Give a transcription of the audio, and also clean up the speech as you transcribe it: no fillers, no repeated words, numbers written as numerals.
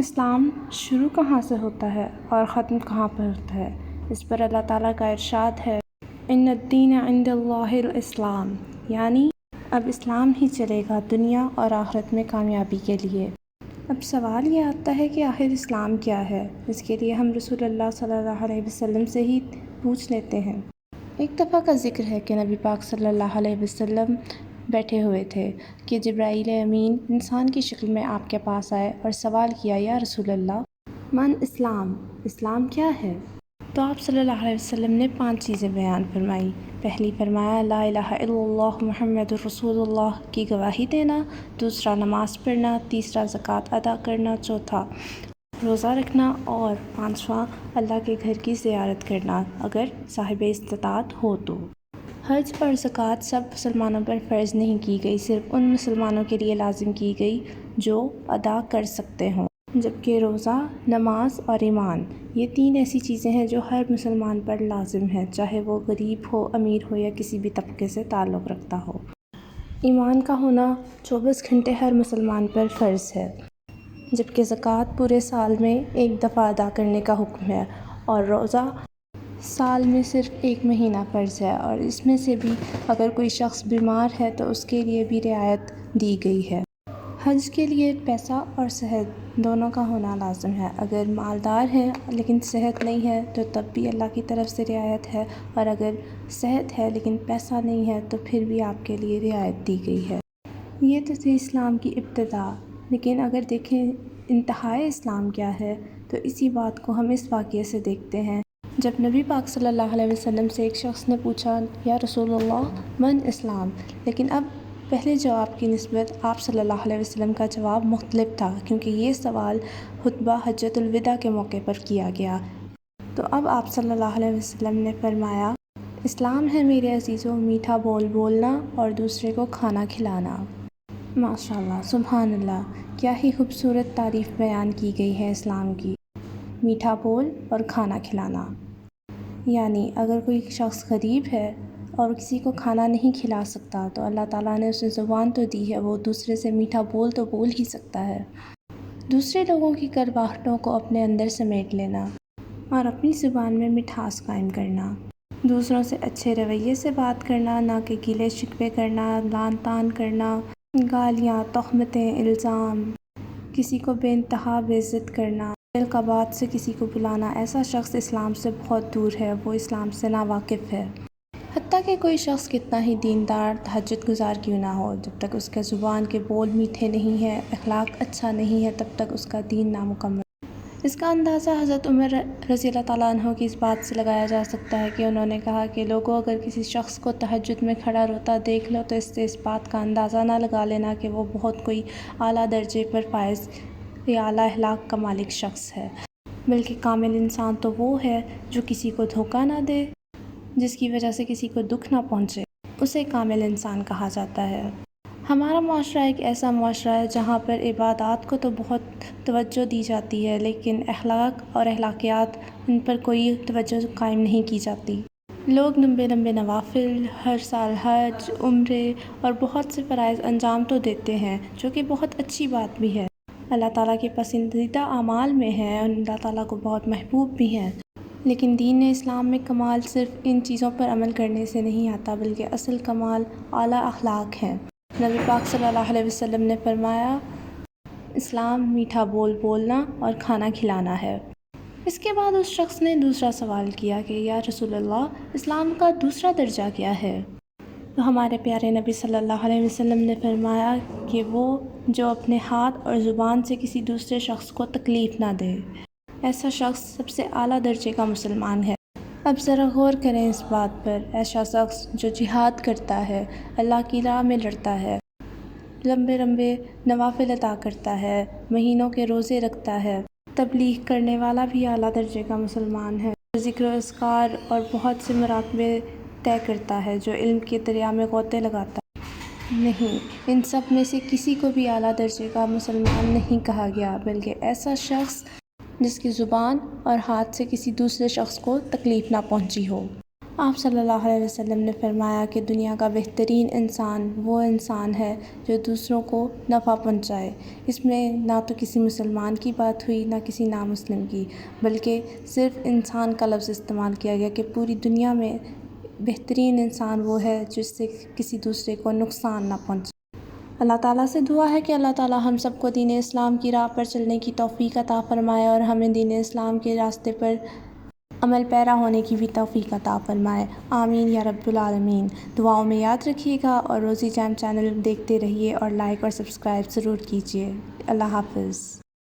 اسلام شروع کہاں سے ہوتا ہے اور ختم کہاں پر ہوتا ہے؟ اس پر اللہ تعالیٰ کا ارشاد ہے، ان الدین عند اللہ الاسلام، یعنی اب اسلام ہی چلے گا دنیا اور آخرت میں کامیابی کے لیے۔ اب سوال یہ آتا ہے کہ آخر اسلام کیا ہے؟ اس کے لیے ہم رسول اللہ صلی اللہ علیہ وسلم سے ہی پوچھ لیتے ہیں۔ ایک دفعہ کا ذکر ہے کہ نبی پاک صلی اللہ علیہ وسلم بیٹھے ہوئے تھے کہ جبرائیل امین انسان کی شکل میں آپ کے پاس آئے اور سوال کیا، یا رسول اللہ من اسلام، اسلام کیا ہے؟ تو آپ صلی اللہ علیہ وسلم نے 5 چیزیں بیان فرمائی۔ پہلی فرمایا لا الہ الا اللہ محمد الرسول اللہ کی گواہی دینا، دوسرا نماز پڑھنا، تیسرا زکوٰۃ ادا کرنا، چوتھا روزہ رکھنا، اور 5واں اللہ کے گھر کی زیارت کرنا اگر صاحب استطاعت ہو تو۔ حج اور زکوٰۃ سب مسلمانوں پر فرض نہیں کی گئی، صرف ان مسلمانوں کے لیے لازم کی گئی جو ادا کر سکتے ہوں، جبکہ روزہ، نماز اور ایمان یہ 3 ایسی چیزیں ہیں جو ہر مسلمان پر لازم ہیں، چاہے وہ غریب ہو، امیر ہو یا کسی بھی طبقے سے تعلق رکھتا ہو۔ ایمان کا ہونا 24 گھنٹے ہر مسلمان پر فرض ہے، جبکہ زکوٰۃ پورے سال میں ایک دفعہ ادا کرنے کا حکم ہے، اور روزہ سال میں صرف 1 مہینہ فرض ہے، اور اس میں سے بھی اگر کوئی شخص بیمار ہے تو اس کے لیے بھی رعایت دی گئی ہے۔ حج کے لیے پیسہ اور صحت دونوں کا ہونا لازم ہے، اگر مالدار ہے لیکن صحت نہیں ہے تو تب بھی اللہ کی طرف سے رعایت ہے، اور اگر صحت ہے لیکن پیسہ نہیں ہے تو پھر بھی آپ کے لیے رعایت دی گئی ہے۔ یہ تو تھی اسلام کی ابتدا، لیکن اگر دیکھیں انتہائے اسلام کیا ہے تو اسی بات کو ہم اس واقعے سے دیکھتے ہیں۔ جب نبی پاک صلی اللہ علیہ وسلم سے ایک شخص نے پوچھا، یا رسول اللہ من اسلام، لیکن اب پہلے جواب کی نسبت آپ صلی اللہ علیہ وسلم کا جواب مختلف تھا، کیونکہ یہ سوال خطبہ حجۃ الوداع کے موقع پر کیا گیا۔ تو اب آپ صلی اللہ علیہ وسلم نے فرمایا، اسلام ہے میرے عزیزوں میٹھا بول بولنا اور دوسرے کو کھانا کھلانا۔ ماشاء اللہ، سبحان اللہ، کیا ہی خوبصورت تعریف بیان کی گئی ہے اسلام کی۔ میٹھا بول اور کھانا کھلانا، یعنی اگر کوئی شخص غریب ہے اور کسی کو کھانا نہیں کھلا سکتا تو اللہ تعالیٰ نے اسے زبان تو دی ہے، وہ دوسرے سے میٹھا بول تو بول ہی سکتا ہے۔ دوسرے لوگوں کی کرواہٹوں کو اپنے اندر سمیٹ لینا اور اپنی زبان میں مٹھاس قائم کرنا، دوسروں سے اچھے رویے سے بات کرنا، نہ کہ گلے شکوے کرنا، لعن طعن کرنا، گالیاں، تہمتیں، الزام، کسی کو بے انتہا بے عزت کرنا، دل کا بات سے کسی کو بلانا، ایسا شخص اسلام سے بہت دور ہے، وہ اسلام سے ناواقف ہے۔ حتیٰ کہ کوئی شخص کتنا ہی دیندار، تہجد گزار کیوں نہ ہو، جب تک اس کے زبان کے بول میٹھے نہیں ہیں، اخلاق اچھا نہیں ہے، تب تک اس کا دین نامکمل۔ اس کا اندازہ حضرت عمر رضی اللہ تعالیٰ عنہ کی اس بات سے لگایا جا سکتا ہے کہ انہوں نے کہا کہ لوگوں، اگر کسی شخص کو تہجد میں کھڑا روتا دیکھ لو تو اس سے اس بات کا اندازہ نہ لگا لینا کہ وہ بہت کوئی اعلیٰ درجے پر فائز یا اعلیٰ اخلاق کا مالک شخص ہے، بلکہ کامل انسان تو وہ ہے جو کسی کو دھوکہ نہ دے، جس کی وجہ سے کسی کو دکھ نہ پہنچے، اسے کامل انسان کہا جاتا ہے۔ ہمارا معاشرہ ایک ایسا معاشرہ ہے جہاں پر عبادات کو تو بہت توجہ دی جاتی ہے، لیکن اخلاق اور اخلاقیات ان پر کوئی توجہ قائم نہیں کی جاتی۔ لوگ لمبے لمبے نوافل، ہر سال حج، عمرے اور بہت سے فرائض انجام تو دیتے ہیں، جو کہ بہت اچھی بات بھی ہے، اللہ تعالیٰ کے پسندیدہ اعمال میں ہے، اور اللہ تعالیٰ کو بہت محبوب بھی ہیں، لیکن دین اسلام میں کمال صرف ان چیزوں پر عمل کرنے سے نہیں آتا، بلکہ اصل کمال اعلیٰ اخلاق ہے۔ نبی پاک صلی اللہ علیہ وسلم نے فرمایا، اسلام میٹھا بول بولنا اور کھانا کھلانا ہے۔ اس کے بعد اس شخص نے دوسرا سوال کیا کہ یا رسول اللہ اسلام کا دوسرا درجہ کیا ہے؟ تو ہمارے پیارے نبی صلی اللہ علیہ وسلم نے فرمایا کہ وہ جو اپنے ہاتھ اور زبان سے کسی دوسرے شخص کو تکلیف نہ دے، ایسا شخص سب سے اعلیٰ درجے کا مسلمان ہے۔ اب ذرا غور کریں اس بات پر، ایسا شخص جو جہاد کرتا ہے، اللہ کی راہ میں لڑتا ہے، لمبے لمبے نوافل ادا کرتا ہے، مہینوں کے روزے رکھتا ہے، تبلیغ کرنے والا بھی اعلیٰ درجے کا مسلمان ہے، ذکر و اذکار اور بہت سے مراقبے طے کرتا ہے، جو علم کے دریا میں غوطے لگاتا ہے، نہیں، ان سب میں سے کسی کو بھی اعلیٰ درجے کا مسلمان نہیں کہا گیا، بلکہ ایسا شخص جس کی زبان اور ہاتھ سے کسی دوسرے شخص کو تکلیف نہ پہنچی ہو۔ آپ صلی اللہ علیہ وسلم نے فرمایا کہ دنیا کا بہترین انسان وہ انسان ہے جو دوسروں کو نفع پہنچائے۔ اس میں نہ تو کسی مسلمان کی بات ہوئی نہ کسی نامسلم کی، بلکہ صرف انسان کا لفظ استعمال کیا گیا کہ پوری دنیا میں بہترین انسان وہ ہے جس سے کسی دوسرے کو نقصان نہ پہنچے۔ اللہ تعالیٰ سے دعا ہے کہ اللہ تعالیٰ ہم سب کو دین اسلام کی راہ پر چلنے کی توفیق عطا فرمائے اور ہمیں دین اسلام کے راستے پر عمل پیرا ہونے کی بھی توفیق عطا فرمائے، آمین یا رب العالمین۔ دعاؤں میں یاد رکھیے گا اور روزی جان چینل دیکھتے رہیے اور لائک اور سبسکرائب ضرور کیجیے۔ اللہ حافظ۔